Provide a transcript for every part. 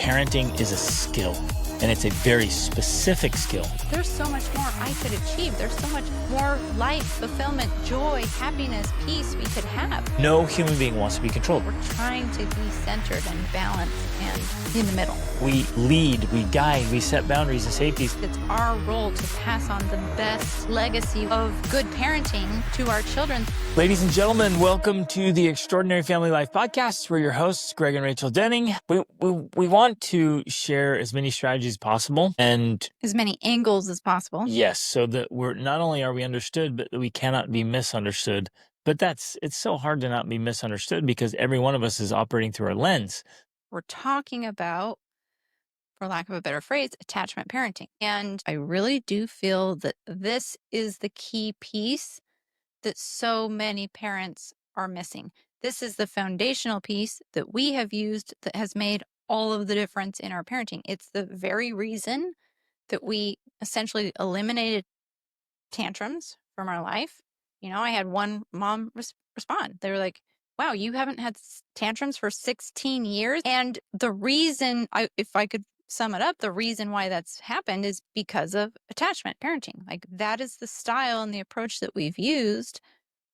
parenting is a skill, and it's a very specific skill. There's so much more I could achieve. There's so much more life, fulfillment, joy, happiness, peace we could have. No human being wants to be controlled. We're trying to be centered and balanced and in the middle. We lead, we guide, we set boundaries and safeties. It's our role to pass on the best legacy of good parenting to our children. Ladies and gentlemen, welcome to the Extraordinary Family Life Podcast. We're your hosts, Greg and Rachel Denning. We want to share as many strategies as possible and as many angles as possible. Yes, so that we're not only are we understood, but that we cannot be misunderstood. But it's so hard to not be misunderstood because every one of us is operating through our lens. We're talking about, for lack of a better phrase, attachment parenting. And I really do feel that this is the key piece that so many parents are missing. This is the foundational piece that we have used that has made all of the difference in our parenting. It's the very reason that we essentially eliminated tantrums from our life. You know, I had one mom respond. They were like, wow, you haven't had tantrums for 16 years. And the reason, if I could sum it up, the reason why that's happened is because of attachment parenting. Like that is the style and the approach that we've used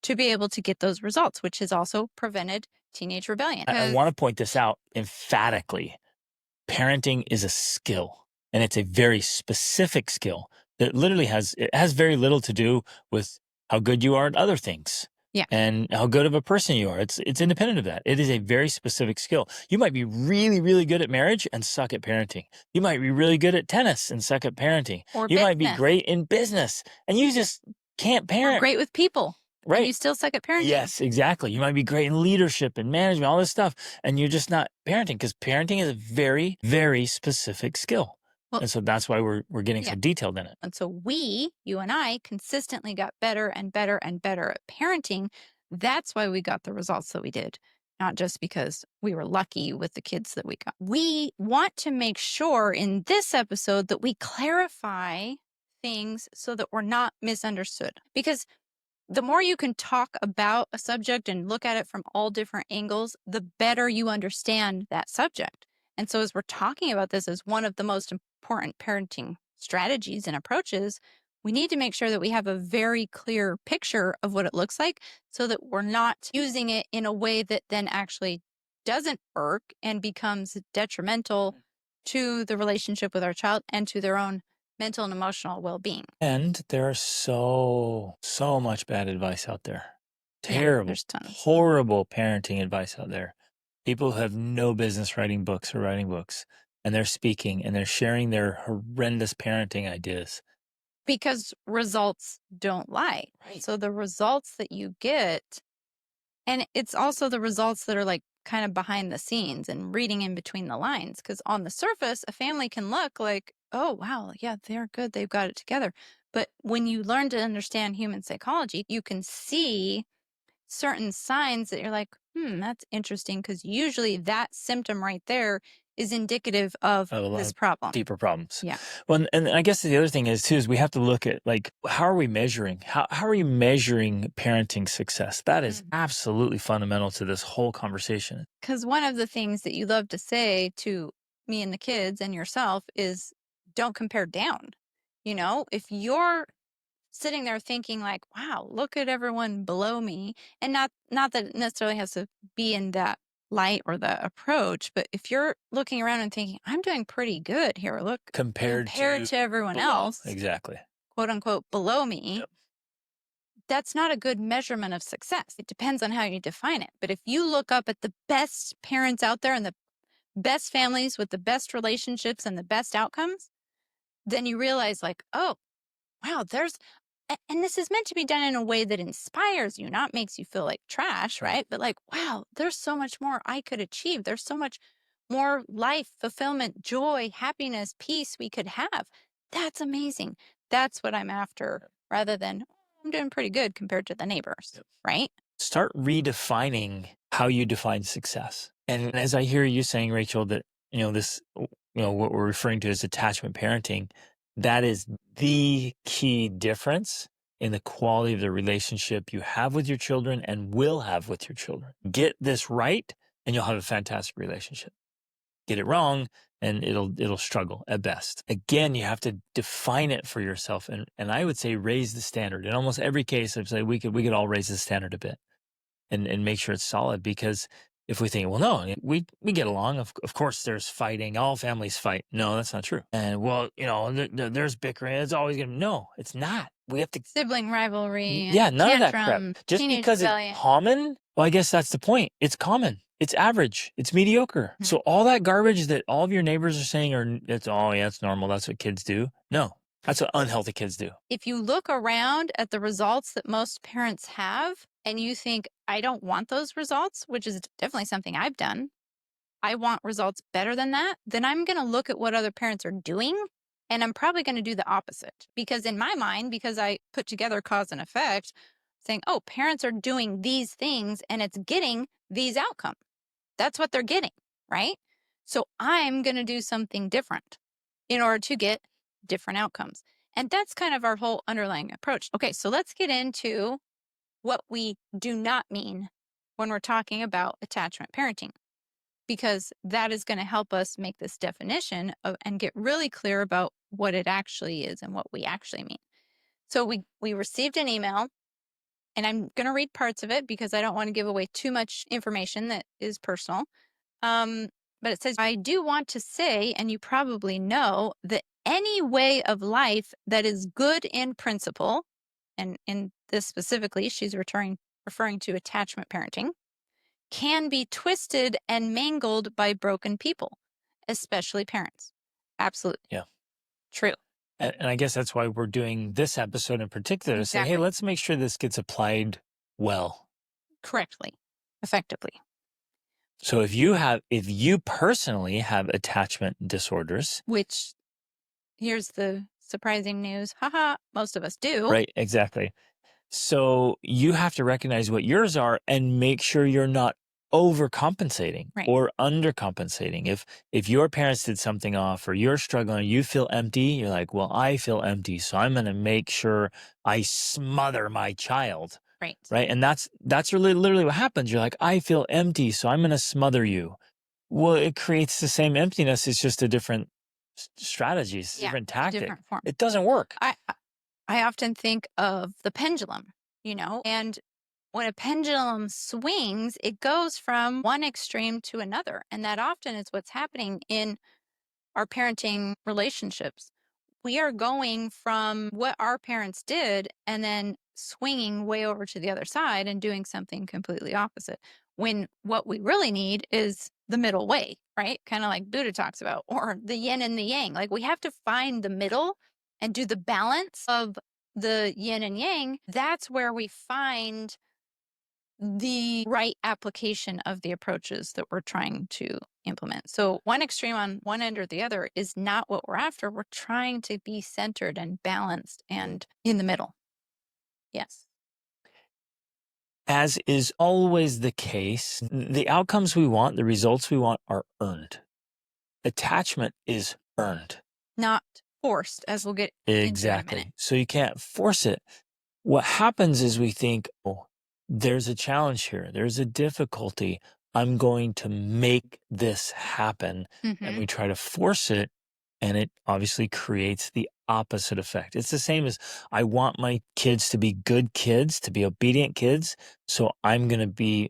to be able to get those results, which has also prevented teenage rebellion. I want to point this out emphatically. Parenting is a skill, and it's a very specific skill that literally has very little to do with how good you are at other things. Yeah. And how good of a person you are. It's independent of that. It is a very specific skill. You might be really, really good at marriage and suck at parenting. You might be really good at tennis and suck at parenting. Or you business. Might be great in business and you just can't parent. Or great with people. Right. And you still suck at parenting. Yes, exactly. You might be great in leadership and management, all this stuff, and you're just not parenting because parenting is a very, very specific skill. Well, and so that's why we're getting so detailed in it. And so you and I, consistently got better and better and better at parenting. That's why we got the results that we did, not just because we were lucky with the kids that we got. We want to make sure in this episode that we clarify things so that we're not misunderstood. Because the more you can talk about a subject and look at it from all different angles, the better you understand that subject. And so as we're talking about this as one of the most important parenting strategies and approaches, we need to make sure that we have a very clear picture of what it looks like so that we're not using it in a way that then actually doesn't work and becomes detrimental to the relationship with our child and to their own mental and emotional well-being. And there's so much bad advice out there. Terrible, there's tons. Horrible parenting advice out there. People who have no business writing books, and they're speaking and they're sharing their horrendous parenting ideas. Because results don't lie. Right. So the results that you get, and it's also the results that are like kind of behind the scenes and reading in between the lines. Because on the surface, a family can look like, oh, wow, yeah, they're good. They've got it together. But when you learn to understand human psychology, you can see certain signs that you're like, that's interesting. Because usually that symptom right there is indicative of this problem. Deeper problems. Yeah. Well, and I guess the other thing is we have to look at like, how are we measuring? How are you measuring parenting success? That is absolutely fundamental to this whole conversation. Because one of the things that you love to say to me and the kids and yourself is don't compare down. You know, if you're sitting there thinking like, wow, look at everyone below me, and not that it necessarily has to be in that light or the approach, but if you're looking around and thinking, I'm doing pretty good here, look, compared to everyone else, exactly, quote unquote, below me, that's not a good measurement of success. It depends on how you define it. But if you look up at the best parents out there and the best families with the best relationships and the best outcomes, then you realize like, oh, wow, and this is meant to be done in a way that inspires you, not makes you feel like trash, right? But like, wow, there's so much more I could achieve. There's so much more life, fulfillment, joy, happiness, peace we could have. That's amazing. That's what I'm after rather than, I'm doing pretty good compared to the neighbors, right? Start redefining how you define success. And as I hear you saying, Rachel, that, what we're referring to as attachment parenting, that is the key difference in the quality of the relationship you have with your children and will have with your children. Get this right, and you'll have a fantastic relationship. Get it wrong, and it'll struggle at best. Again, you have to define it for yourself, and I would say raise the standard. In almost every case, I'd say we could all raise the standard a bit and make sure it's solid, because if we think, well, no, we get along, of course there's fighting, all families fight. No, that's not true. And well, there's bickering, it's always gonna, no, it's not. We have to Sibling rivalry. yeah, And none of that crap. tantrums, Just teenage because rebellion. it's common, well, I guess that's the point. It's common. It's average. It's mediocre. Mhm. So all that garbage that all of your neighbors are saying it's normal. That's what kids do. No, that's what unhealthy kids do. If you look around at the results that most parents have and you think, I don't want those results, which is definitely something I've done, I want results better than that, then I'm going to look at what other parents are doing and I'm probably going to do the opposite. Because in my mind, because I put together cause and effect, saying, oh, parents are doing these things and it's getting these outcomes. That's what they're getting, right? So I'm going to do something different in order to get different outcomes. And that's kind of our whole underlying approach. Okay, so let's get into what we do not mean when we're talking about attachment parenting, because that is going to help us make this definition and get really clear about what it actually is and what we actually mean. So we received an email, and I'm going to read parts of it because I don't want to give away too much information that is personal. But it says, I do want to say, and you probably know, that any way of life that is good in principle, and in this specifically, she's referring to attachment parenting, can be twisted and mangled by broken people, especially parents. Absolutely. Yeah. True. And I guess that's why we're doing this episode in particular, to say, hey, Exactly. let's make sure this gets applied well. Correctly. Effectively. So if you personally have attachment disorders, Which, here's the surprising news. Haha, most of us do. right? Exactly. So you have to recognize what yours are and make sure you're not overcompensating Right. or undercompensating. If your parents did something off or you're struggling, you feel empty, you're like, well, I feel empty, so I'm going to make sure I smother my child. Right. Right. And that's really literally what happens. You're like, I feel empty, so I'm going to smother you. Well, it creates the same emptiness. It's just a different strategy. It's a different tactic. Different form. It doesn't work. I often think of the pendulum, and when a pendulum swings, it goes from one extreme to another. And that often is what's happening in our parenting relationships. We are going from what our parents did and then swinging way over to the other side and doing something completely opposite. When what we really need is the middle way, right? Kind of like Buddha talks about, or the yin and the yang. Like we have to find the middle and do the balance of the yin and yang. That's where we find the right application of the approaches that we're trying to implement. So one extreme on one end or the other is not what we're after. We're trying to be centered and balanced and in the middle. Yes. As is always the case, the outcomes we want, the results we want are earned. Attachment is earned. Not forced, as we'll get into in a Exactly. minute. So you can't force it. What happens is we think, oh, there's a challenge here. There's a difficulty. I'm going to make this happen. And we try to force it, and it obviously creates the opposite effect. It's the same as I want my kids to be good kids, to be obedient kids. So I'm going to be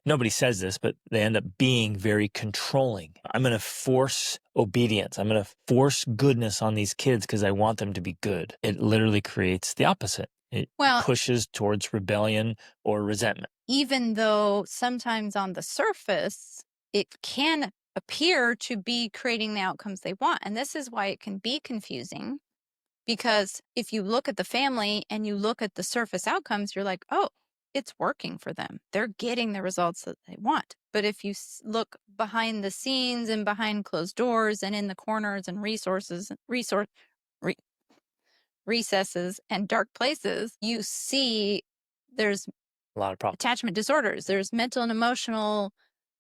nobody says this, but they end up being very controlling. I'm going to force obedience. I'm going to force goodness on these kids because I want them to be good. It literally creates the opposite. It pushes towards rebellion or resentment. Even though sometimes on the surface, it can appear to be creating the outcomes they want. And this is why it can be confusing, because if you look at the family and you look at the surface outcomes, you're like, oh, it's working for them. They're getting the results that they want. But if you look behind the scenes and behind closed doors and in the corners and recesses and dark places, you see there's a lot of problems. Attachment disorders. There's mental and emotional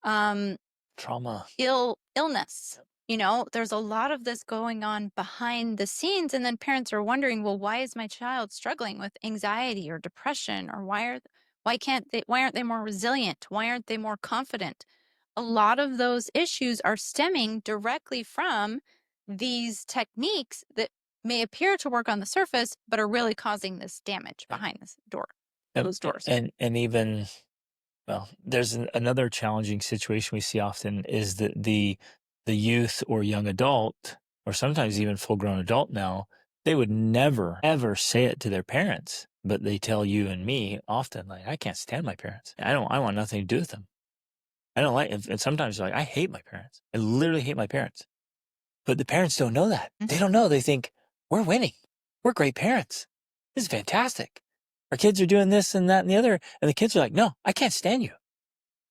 trauma, illness. There's a lot of this going on behind the scenes, and then parents are wondering, well, why is my child struggling with anxiety or depression, or why aren't they more resilient? Why aren't they more confident? a lot of those issues are stemming directly from these techniques that may appear to work on the surface, but are really causing this damage behind this door, those doors. And even, well, there's another challenging situation we see often is that the youth or young adult, or sometimes even full-grown adult now, they would never, ever say it to their parents, but they tell you and me often, like, I can't stand my parents. I want nothing to do with them. I don't like, and sometimes they're like, I hate my parents. I literally hate my parents. But the parents don't know that. They don't know. They think, we're winning. We're great parents. This is fantastic. Our kids are doing this and that and the other. And the kids are like, no, I can't stand you.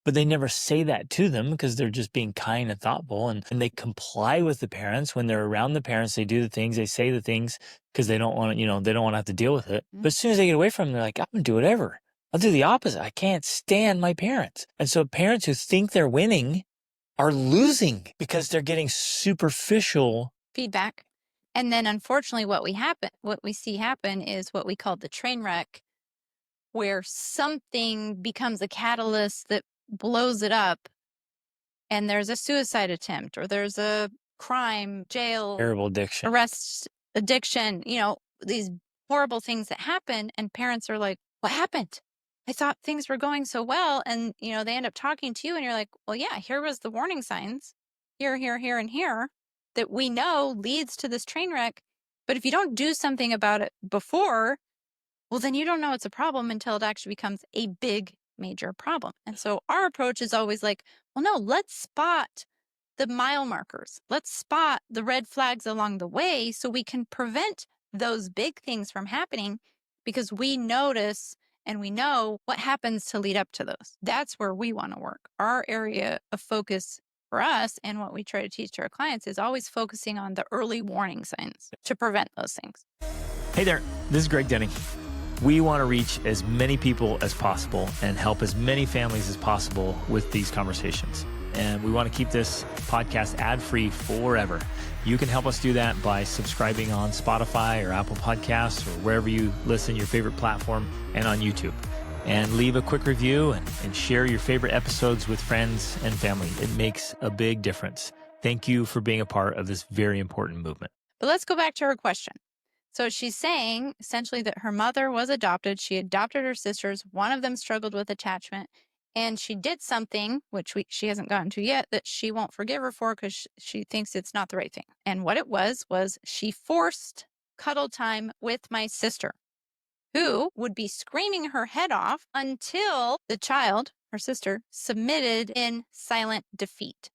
But they never say that to them because they're just being kind and thoughtful. And they comply with the parents. When they're around the parents, they do the things, they say the things because they don't want to, they don't want to have to deal with it. But as soon as they get away from them, they're like, I'm going to do whatever. I'll do the opposite. I can't stand my parents. And so parents who think they're winning are losing because they're getting superficial feedback. And then unfortunately what we see happen is what we call the train wreck, where something becomes a catalyst that blows it up, and there's a suicide attempt, or there's a crime, jail, terrible addiction, arrest, addiction, these horrible things that happen, and parents are like, what happened? I thought things were going so well. And, they end up talking to you and you're like, well, yeah, here was the warning signs, here, and here, that we know leads to this train wreck. But if you don't do something about it before, well, then you don't know it's a problem until it actually becomes a big, major problem. And so our approach is always like, well, no, let's spot the mile markers. Let's spot the red flags along the way so we can prevent those big things from happening, because we notice and we know what happens to lead up to those. That's where we want to work. Our area of focus for us, and what we try to teach to our clients, is always focusing on the early warning signs to prevent those things. Hey there, this is Greg Denning. We want to reach as many people as possible and help as many families as possible with these conversations. And we want to keep this podcast ad-free forever. You can help us do that by subscribing on Spotify or Apple Podcasts or wherever you listen, your favorite platform, and on YouTube. And leave a quick review and share your favorite episodes with friends and family. It makes a big difference. Thank you for being a part of this very important movement. But let's go back to her question. So she's saying essentially that her mother was adopted. She adopted her sisters. One of them struggled with attachment. And she did something, which she hasn't gotten to yet, that she won't forgive her for because she thinks it's not the right thing. And what it was she forced cuddle time with my sister, who would be screaming her head off until the child, her sister, submitted in silent defeat.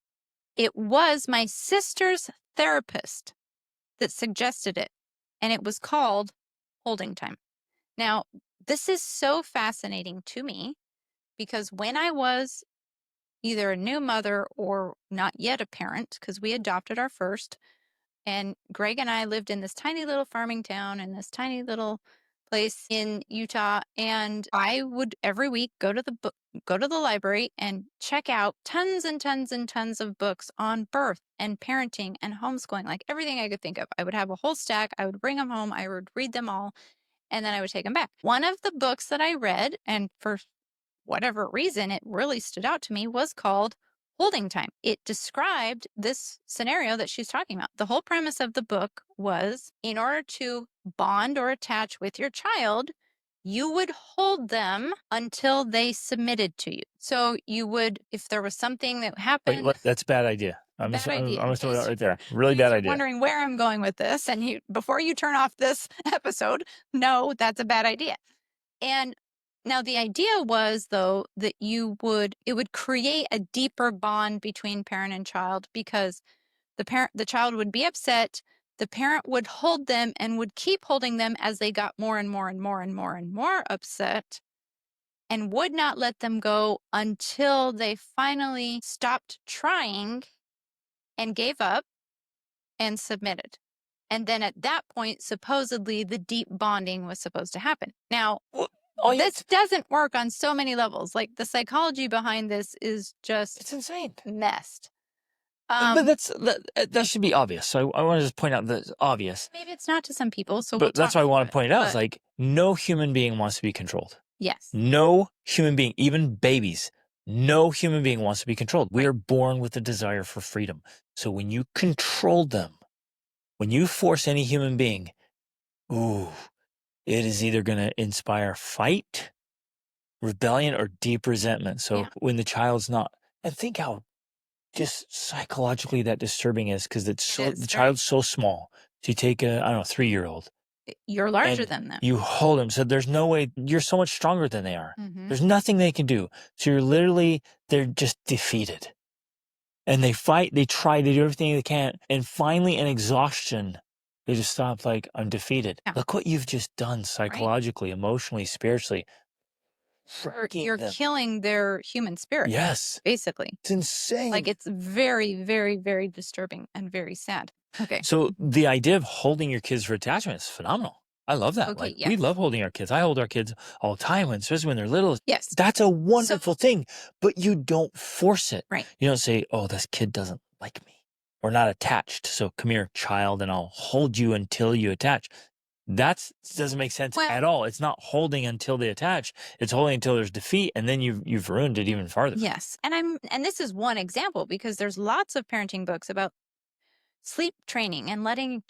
It was my sister's therapist that suggested it, and it was called holding time. Now, this is so fascinating to me, because when I was either a new mother or not yet a parent, because we adopted our first, and Greg and I lived in this tiny little farming town in this tiny little place in Utah, and I would every week go to the library and check out tons and tons and tons of books on birth and parenting and homeschooling, like everything I could think of. I would have a whole stack. I would bring them home. I would read them all, and then I would take them back. One of the books that I read, and for whatever reason it really stood out to me, was called Holding Time. It described this scenario that she's talking about. The whole premise of the book was, in order to bond or attach with your child, you would hold them until they submitted to you. So you would, if there was something that happened. Wait, that's a bad idea. I'm going to throw it right there. Really bad idea. Wondering where I'm going with this. And before you turn off this episode, no, that's a bad idea. And now the idea was, though, that it would create a deeper bond between parent and child, because the child would be upset. The parent would hold them and would keep holding them as they got more and more and more and more and more upset, and would not let them go until they finally stopped trying and gave up and submitted. And then at that point, supposedly the deep bonding was supposed to happen. Now, this doesn't work on so many levels. Like, the psychology behind this is just, it's insane, messed. But that should be obvious. So I want to just point out that it's obvious. Maybe it's not to some people. But that's why I want to point it out. It's like, no human being wants to be controlled. Yes. No human being, even babies, No human being wants to be controlled. We Right. are born with a desire for freedom. So when you control them, when you force any human being, ooh, it is either going to inspire fight, rebellion, or deep resentment. So Yeah. when the child's not, and think how just psychologically that disturbing is, because It is the very. child's so small. So you take a, I don't know, 3-year-old, You're larger and than them. you hold them. So there's no way, you're so much stronger than they are. Mhm. There's nothing they can do. So they're just defeated. And they fight, they try, they do everything they can. And finally, in exhaustion, they just stop, like, I'm defeated. Yeah. Look what you've just done psychologically, emotionally, spiritually. You're killing their human spirit. Yes. Basically. It's insane. Like, it's very, very, very disturbing and very sad. Okay. So the idea of holding your kids for attachment is phenomenal. I love that. Okay, We yes. love holding our kids. I hold our kids all the time, especially when they're little. Yes. That's a wonderful thing, but you don't force it. Right. You don't say, oh, this kid doesn't like me or not attached. So come here, child, and I'll hold you until you attach. That doesn't make sense at all. It's not holding until they attach. It's holding until there's defeat, and then you've ruined it even farther. Yes. And this is one example, because there's lots of parenting books about sleep training and letting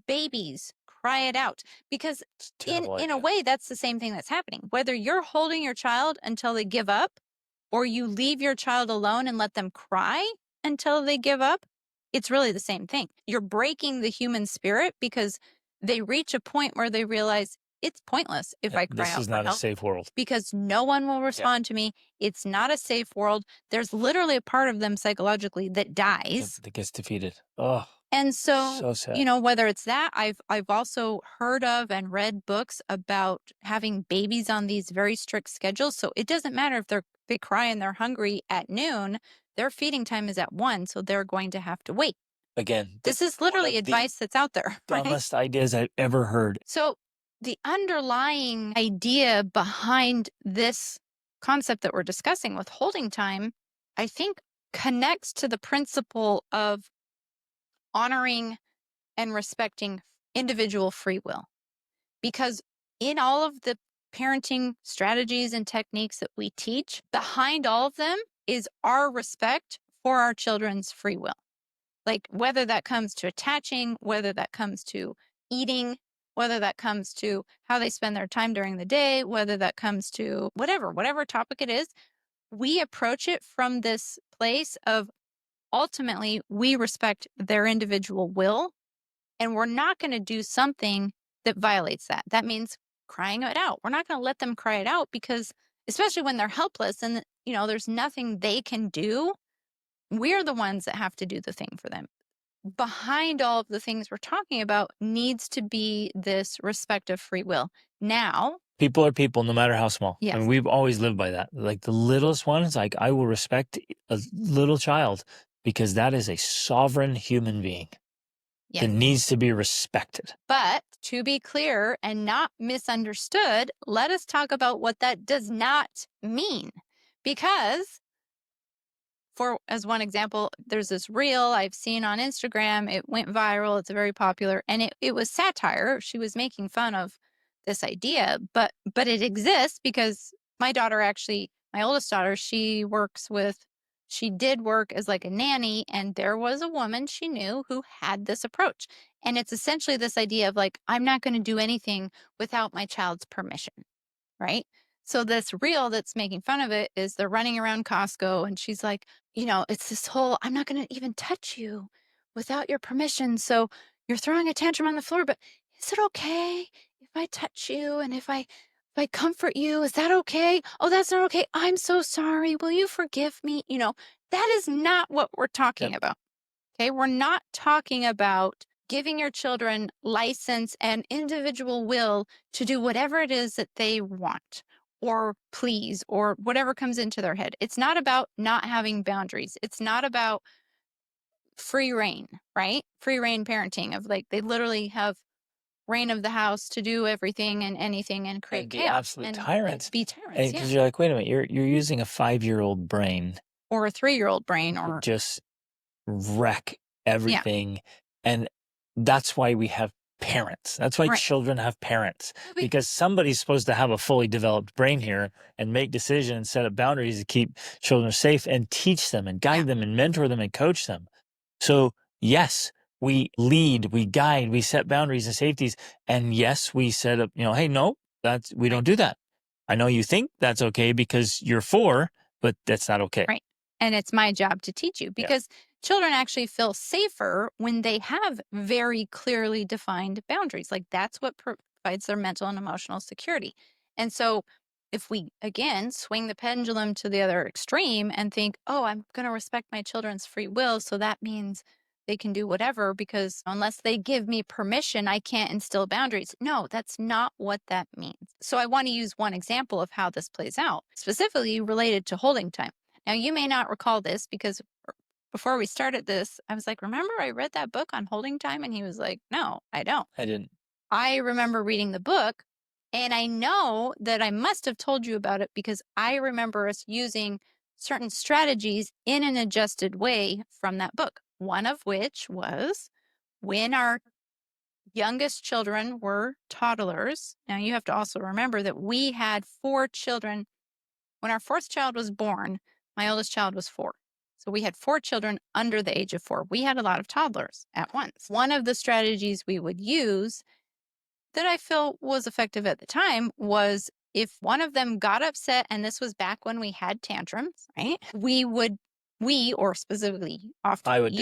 babies cry it out, because in a way that's the same thing that's happening. Whether you're holding your child until they give up, or you leave your child alone and let them cry until they give up, it's really the same thing. You're breaking the human spirit, because they reach a point where they realize it's pointless if I cry out. This is not a safe world, because no one will respond to me. It's not a safe world. There's literally a part of them psychologically that dies. That gets defeated. Oh. And so sad. Whether it's that, I've also heard of and read books about having babies on these very strict schedules. So it doesn't matter if they cry and they're hungry at noon, their feeding time is at 1, so they're going to have to wait. Again, this is literally advice that's out there. Dumbest ideas I've ever heard. So the underlying idea behind this concept that we're discussing with holding time, I think, connects to the principle of honoring and respecting individual free will. Because in all of the parenting strategies and techniques that we teach, behind all of them is our respect for our children's free will. Like, whether that comes to attaching, whether that comes to eating, whether that comes to how they spend their time during the day, whether that comes to whatever topic it is, we approach it from this place of, ultimately, we respect their individual will, and we're not going to do something that violates that. That means crying it out. We're not going to let them cry it out, because, especially when they're helpless and there's nothing they can do, we're the ones that have to do the thing for them. Behind all of the things we're talking about needs to be this respect of free will. Now, people are people, no matter how small. Yes. And we've always lived by that. Like the littlest ones, like I will respect a little child, because that is a sovereign human being that needs to be respected. But to be clear and not misunderstood, let us talk about what that does not mean. Because, as one example, there's this reel I've seen on Instagram. It went viral. It's very popular. And it was satire. She was making fun of this idea, but it exists because my oldest daughter, she did work as like a nanny, and there was a woman she knew who had this approach. And it's essentially this idea of, like, I'm not going to do anything without my child's permission, right? So this reel that's making fun of it is they're running around Costco, and she's like, it's this whole, I'm not going to even touch you without your permission. So you're throwing a tantrum on the floor, but is it okay if I touch you and if I comfort you? Is that okay? Oh, that's not okay. I'm so sorry. Will you forgive me? That is not what we're talking about. Okay. We're not talking about giving your children license and individual will to do whatever it is that they want or please or whatever comes into their head. It's not about not having boundaries. It's not about free reign, right? Free reign parenting of, like, they literally have reign of the house to do everything and anything and create chaos. Absolute tyrants. Be tyrants, Because you're like, wait a minute, you're using a 5-year-old brain or a 3-year-old brain, or just wreck everything. And that's why we have parents. That's why Right. children have parents, Be- because somebody's supposed to have a fully developed brain here and make decisions, set up boundaries to keep children safe and teach them and guide them and mentor them and coach them. So yes, we lead, we guide, we set boundaries and safeties. And yes, we set up, hey, no, we don't do that. I know you think that's okay because you're 4, but that's not okay. Right. And it's my job to teach you, because children actually feel safer when they have very clearly defined boundaries. Like, that's what provides their mental and emotional security. And so if we, again, swing the pendulum to the other extreme and think, oh, I'm going to respect my children's free will, so that means they can do whatever, because unless they give me permission, I can't instill boundaries. No, that's not what that means. So I want to use one example of how this plays out, specifically related to holding time. Now, you may not recall this, because before we started this, I was like, remember I read that book on holding time? And he was like, no, I don't. I didn't. I remember reading the book, and I know that I must have told you about it because I remember us using certain strategies in an adjusted way from that book. One of which was when our youngest children were toddlers. Now, you have to also remember that we had 4 children. When our 4th child was born, my oldest child was 4. So we had 4 children under the age of 4. We had a lot of toddlers at once. One of the strategies we would use that I feel was effective at the time was, if one of them got upset, and this was back when we had tantrums, right? Or specifically often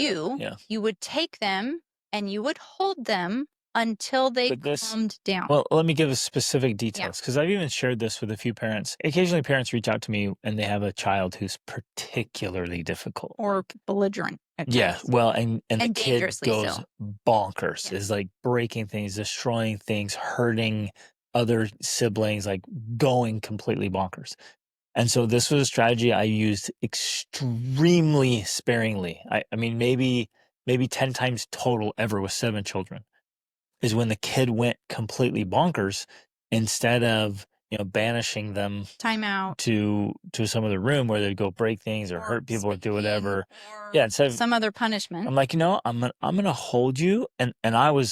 you would take them and you would hold them until they calmed down. Well, let me give us specific details, because I've even shared this with a few parents. Occasionally parents reach out to me and they have a child who's particularly difficult or belligerent. Well, and the kid dangerously goes so. bonkers, is like breaking things, destroying things, hurting other siblings, like going completely bonkers. And so this was a strategy I used extremely sparingly. I mean, maybe 10 times total ever with 7 children, is when the kid went completely bonkers, instead of, banishing them Timeout to some other room where they'd go break things or hurt people or do whatever. Instead of some other punishment. I'm like, I'm gonna hold you. And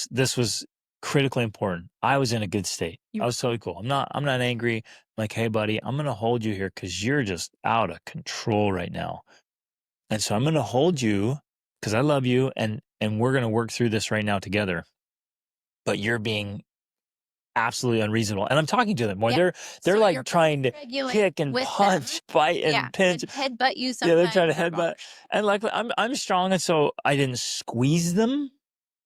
this was critically important. I was in a good state. I was totally cool. I'm not angry. I'm like, hey buddy, I'm gonna hold you here because you're just out of control right now. And so I'm gonna hold you because I love you, and we're gonna work through this right now together. But you're being absolutely unreasonable. And I'm talking to them more. They're So like trying to kick and punch, bite and pinch. Headbutt you sometimes. Yeah, they're trying to headbutt. And like, I'm strong, and so I didn't squeeze them.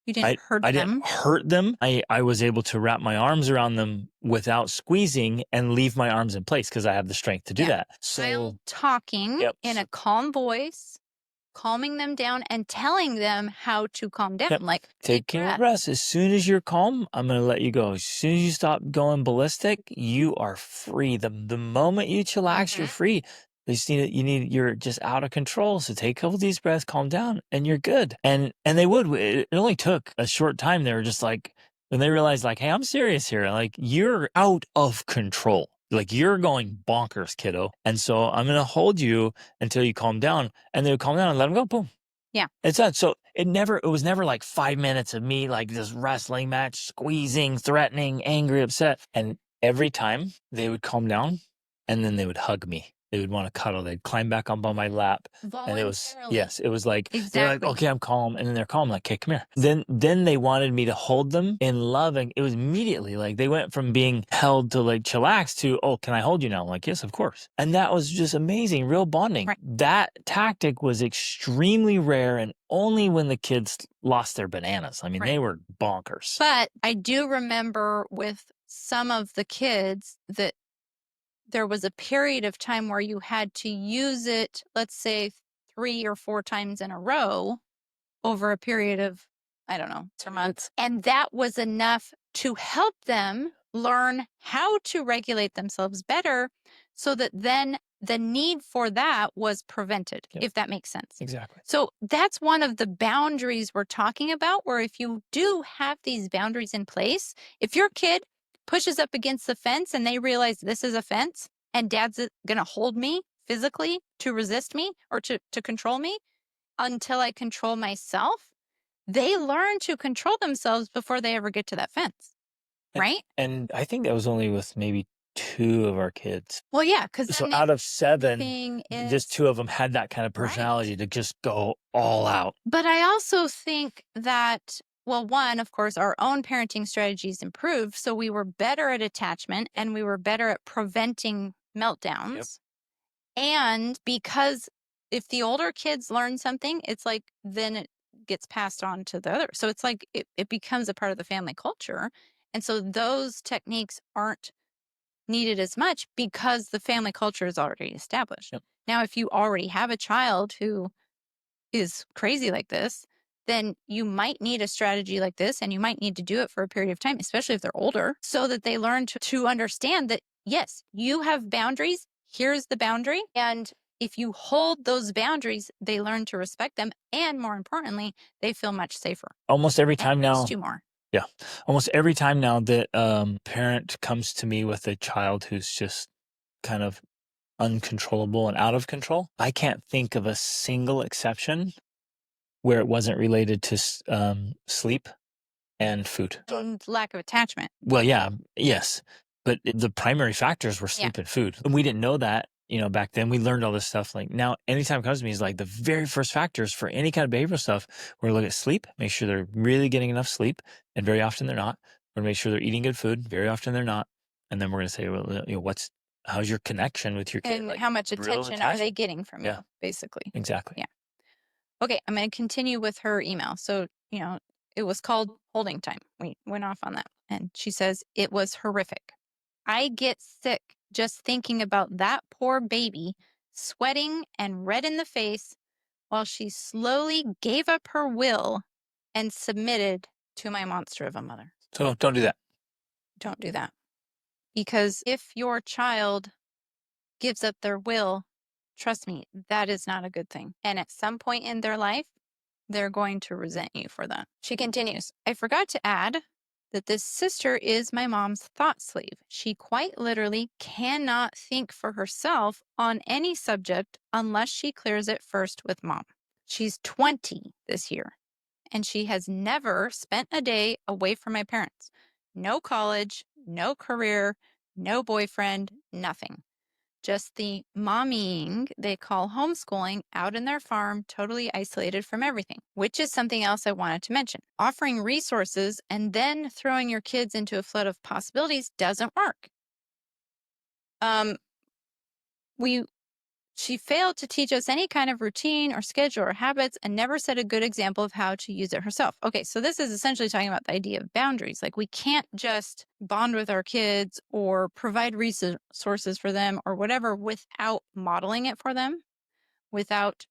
You didn't hurt them. I didn't hurt them. I was able to wrap my arms around them without squeezing and leave my arms in place because I have the strength to do that. So while talking in a calm voice, calming them down and telling them how to calm down. Like, taking a breath. As soon as you're calm, I'm going to let you go. As soon as you stop going ballistic, you are free. The moment you chillax, you're free. You're just out of control. So take a couple deep breaths, calm down, and you're good. And they would. It only took a short time. They were just like, when they realized, like, hey, I'm serious here. Like, you're out of control. Like, you're going bonkers, kiddo. And so I'm going to hold you until you calm down. And they would calm down and let them go. Boom. Yeah. It's that. So it was never like 5 minutes of me, like this wrestling match, squeezing, threatening, angry, upset. And every time they would calm down, and then they would hug me. They would want to cuddle. They'd climb back up on my lap. And it was like, they're like, okay, I'm calm. And then they're calm, like, okay, come here. Then they wanted me to hold them in love. And it was immediately like, they went from being held to like chillax to, oh, can I hold you now? I'm like, yes, of course. And that was just amazing, real bonding. Right. That tactic was extremely rare, and only when the kids lost their bananas. I mean, they were bonkers. But I do remember with some of the kids that there was a period of time where you had to use it, let's say 3 or 4 times in a row over a period of, I don't know, 2 months. And that was enough to help them learn how to regulate themselves better, so that then the need for that was prevented, if that makes sense. Exactly. So that's one of the boundaries we're talking about, where if you do have these boundaries in place, if your kid pushes up against the fence and they realize this is a fence and dad's going to hold me physically to resist me or to control me until I control myself, they learn to control themselves before they ever get to that fence, right? And I think that was only with maybe 2 of our kids. Well, yeah, because So out of 7, thing just is 2 of them had that kind of right. personality to just go all out. But I also think that, well, one, of course, our own parenting strategies improved. So we were better at attachment and we were better at preventing meltdowns. Yep. And because if the older kids learn something, it's like then it gets passed on to the other. So it's like it becomes a part of the family culture. And so those techniques aren't needed as much because the family culture is already established. Yep. Now, if you already have a child who is crazy like this, then you might need a strategy like this and you might need to do it for a period of time, especially if they're older, so that they learn to understand that, yes, you have boundaries. Here's the boundary. And if you hold those boundaries, they learn to respect them. And more importantly, they feel much safer. Almost every And time trust now you more. yeah. Almost every time now that, parent comes to me with a child who's just kind of uncontrollable and out of control, I can't think of a single exception where it wasn't related to sleep and food. And lack of attachment. Well, yeah, yes, but the primary factors were Yeah. sleep and food, and we didn't know that, back then. We learned all this stuff, like, now anytime it comes to me, is like the very first factors for any kind of behavioral stuff, we're gonna look at sleep, make sure they're really getting enough sleep, and very often they're not. We're gonna make sure they're eating good food, very often they're not, and then we're gonna say, well, how's your connection with your kid? And Like, how much real attention are they attachment. getting from you, Yeah. basically? Exactly. Yeah. Okay, I'm going to continue with her email. So, it was called holding time. We went off on that. And she says, it was horrific. I get sick just thinking about that poor baby sweating and red in the face while she slowly gave up her will and submitted to my monster of a mother. So don't do that. Don't do that. Because if your child gives up their will, trust me, that is not a good thing. And at some point in their life, they're going to resent you for that. She continues, I forgot to add that this sister is my mom's thought slave. She quite literally cannot think for herself on any subject unless she clears it first with mom. She's 20 this year, and she has never spent a day away from my parents. No college, no career, no boyfriend, nothing. Just the mommying they call homeschooling out in their farm, totally isolated from everything, which is something else I wanted to mention. Offering resources and then throwing your kids into a flood of possibilities doesn't work. She failed to teach us any kind of routine or schedule or habits and never set a good example of how to use it herself. Okay, so this is essentially talking about the idea of boundaries. Like, we can't just bond with our kids or provide resources for them or whatever without modeling it for them, without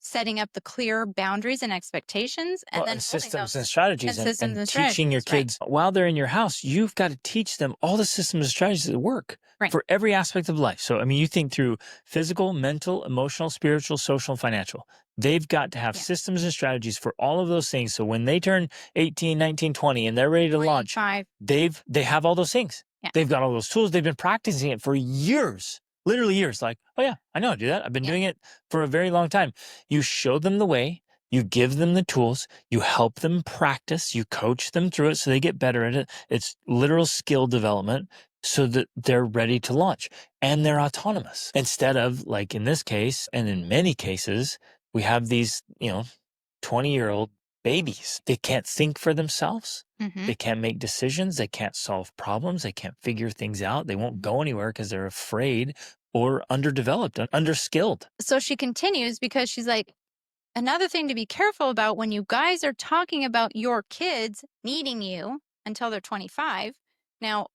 setting up the clear boundaries and expectations, and then And holding systems and those strategies and systems and and teaching your strategies, right. kids while they're in your house, you've got to teach them all the systems and strategies that work Right. for every aspect of life. So, I mean, you think through physical, mental, emotional, spiritual, social, and financial. They've got to have Yeah. systems and strategies for all of those things. So when they turn 18, 19, 20, and they're ready to launch, 25. they have all those things. Yeah. They've got all those tools. They've been practicing it for years, literally years. Like, oh yeah, I know how to do that. I've been Yeah. doing it for a very long time. You show them the way. You give them the tools, you help them practice, you coach them through it so they get better at it. It's literal skill development so that they're ready to launch and they're autonomous. Instead of, like in this case, and in many cases, we have these, 20-year-old babies. They can't think for themselves. Mhm. They can't make decisions. They can't solve problems. They can't figure things out. They won't go anywhere because they're afraid or underdeveloped, underskilled. So she continues because she's like, another thing to be careful about when you guys are talking about your kids needing you until they're 25. Now,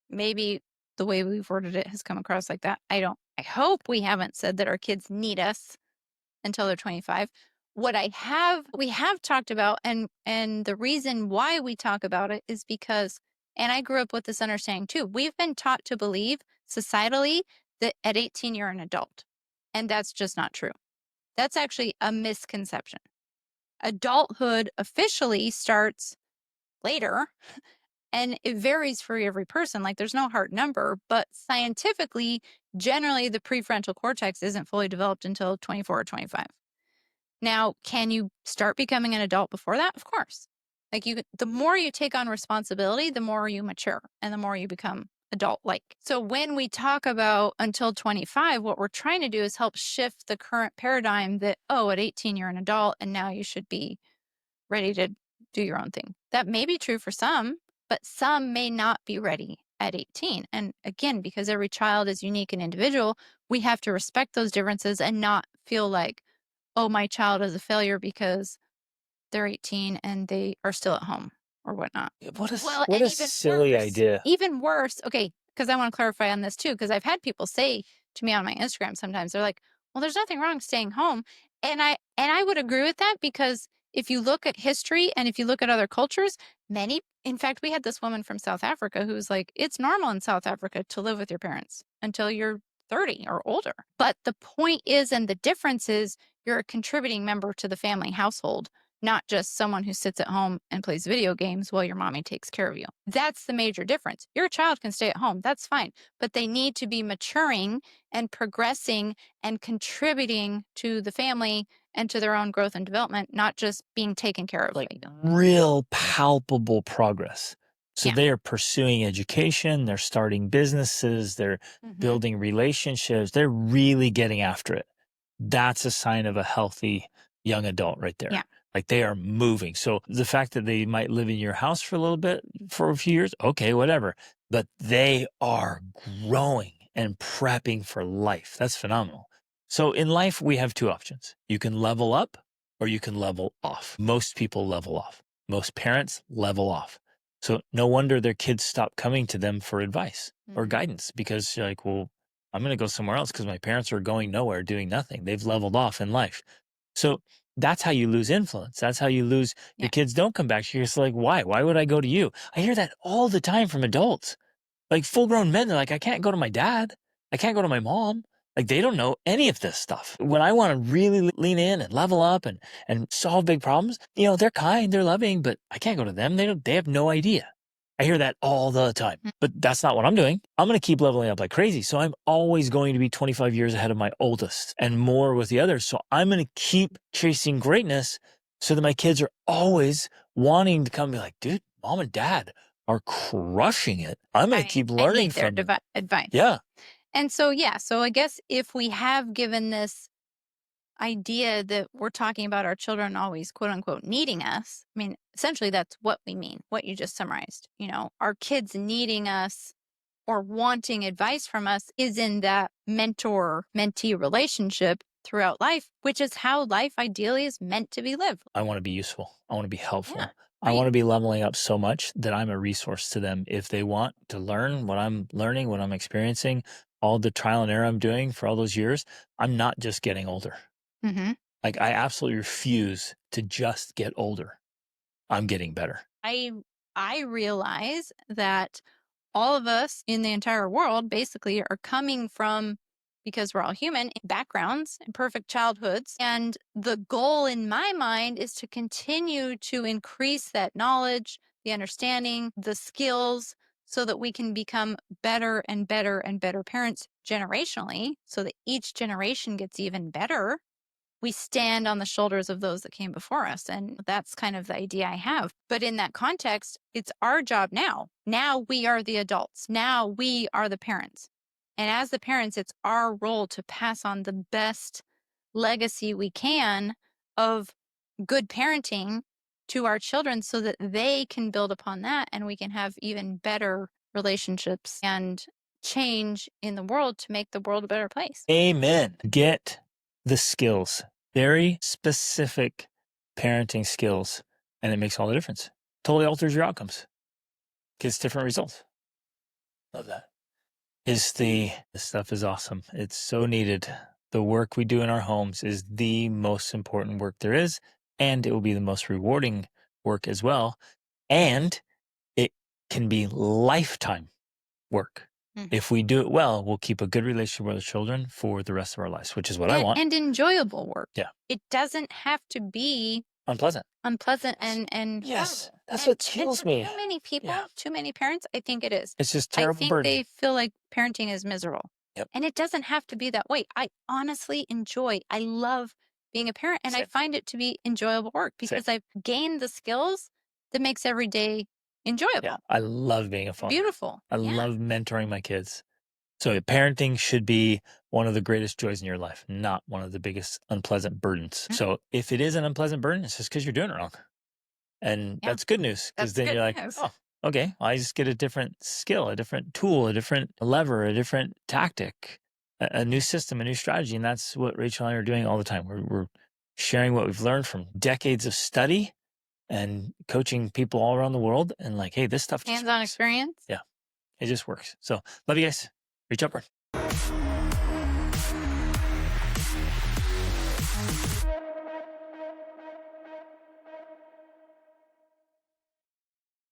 maybe the way we've worded it has come across like that. I hope we haven't said that our kids need us until they're 25. What we have talked about, and the reason why we talk about it is because, and I grew up with this understanding too, we've been taught to believe societally that at 18 you're an adult. And that's just not true. That's actually a misconception. Adulthood officially starts later, and it varies for every person. Like, there's no hard number, but scientifically, generally the prefrontal cortex isn't fully developed until 24 or 25. Now, can you start becoming an adult before that? Of course. Like the more you take on responsibility, the more you mature and the more you become adult-like. So when we talk about until 25, what we're trying to do is help shift the current paradigm that, oh, at 18, you're an adult and now you should be ready to do your own thing. That may be true for some, but some may not be ready at 18. And again, because every child is unique and individual, we have to respect those differences and not feel like, oh, my child is a failure because they're 18 and they are still at home or whatnot. What a Well, what and a silly idea. even worse, okay, because I want to clarify on this too, because I've had people say to me on my Instagram sometimes, they're like, well, there's nothing wrong staying home. And I would agree with that, because if you look at history and if you look at other cultures, in fact, we had this woman from South Africa who was like, it's normal in South Africa to live with your parents until you're 30 or older. But the point is, and the difference is, you're a contributing member to the family household, not just someone who sits at home and plays video games while your mommy takes care of you. That's the major difference. Your child can stay at home, that's fine, but they need to be maturing and progressing and contributing to the family and to their own growth and development, not just being taken care of. Like real palpable progress. So Yeah. they are pursuing education, they're starting businesses, they're building relationships, they're really getting after it. That's a sign of a healthy young adult right there. Yeah. Like they are moving. So the fact that they might live in your house for a little bit, for a few years, okay, whatever. But they are growing and prepping for life. That's phenomenal. So in life, we have two options. You can level up or you can level off. Most people level off. Most parents level off. So no wonder their kids stop coming to them for advice or guidance, because you're like, well, I'm going to go somewhere else because my parents are going nowhere, doing nothing. They've leveled off in life. So that's how you lose influence. That's how you lose. Your kids don't come back to you. It's like, why? Why would I go to you? I hear that all the time from adults, like full grown men. They're like, I can't go to my dad. I can't go to my mom. Like they don't know any of this stuff. When I want to really lean in and level up and solve big problems, they're kind, they're loving, but I can't go to them. They have no idea. I hear that all the time, but that's not what I'm doing. I'm going to keep leveling up like crazy. So I'm always going to be 25 years ahead of my oldest and more with the others. So I'm going to keep chasing greatness so that my kids are always wanting to come and be like, dude, mom and dad are crushing it. I'm going to keep learning from them. Advice. Yeah. And so, so I guess if we have given this idea that we're talking about our children always, quote unquote, needing us, I mean, essentially that's what we mean, what you just summarized. Our kids needing us or wanting advice from us is in that mentor-mentee relationship throughout life, which is how life ideally is meant to be lived. I want to be useful. I want to be helpful. Yeah, I want to be leveling up so much that I'm a resource to them if they want to learn what I'm learning, what I'm experiencing, all the trial and error I'm doing for all those years. I'm not just getting older. Like I absolutely refuse to just get older. I'm getting better. I realize that all of us in the entire world basically are coming from, because we're all human, backgrounds, imperfect childhoods. And the goal in my mind is to continue to increase that knowledge, the understanding, the skills, so that we can become better and better and better parents generationally, so that each generation gets even better. We stand on the shoulders of those that came before us. And that's kind of the idea I have. But in that context, it's our job now. Now we are the adults. Now we are the parents. And as the parents, it's our role to pass on the best legacy we can of good parenting to our children so that they can build upon that and we can have even better relationships and change in the world to make the world a better place. Amen. Get the skills, very specific parenting skills, and it makes all the difference. Totally alters your outcomes. Gets different results. Love that. This stuff is awesome. It's so needed. The work we do in our homes is the most important work there is, and it will be the most rewarding work as well. And it can be lifetime work. If we do it well, we'll keep a good relationship with our children for the rest of our lives, which is what I want. And enjoyable work. Yeah. It doesn't have to be unpleasant and yes, horrible. that's And what kills me. Too many people, too many parents, I think it is. It's just terrible I think burden. they feel like parenting is miserable. Yep. And it doesn't have to be that way. I honestly I love being a parent, and I Same. find it to be enjoyable work because I've gained the skills that makes every day enjoyable. Yeah, I love being a father. Beautiful. I Yeah. love mentoring my kids. So parenting should be one of the greatest joys in your life, not one of the biggest unpleasant burdens. Mhm. So if it is an unpleasant burden, it's just because you're doing it wrong. And Yeah. that's good news, because That's then good you're like, news. oh, okay, I just get a different skill, a different tool, a different lever, a different tactic, a new system, a new strategy. And that's what Rachel and I are doing all the time. We're sharing what we've learned from decades of study and coaching people all around the world. And like, hey, this stuff just Hands-on works. experience. Yeah, it just works. So love you guys. Reach upward.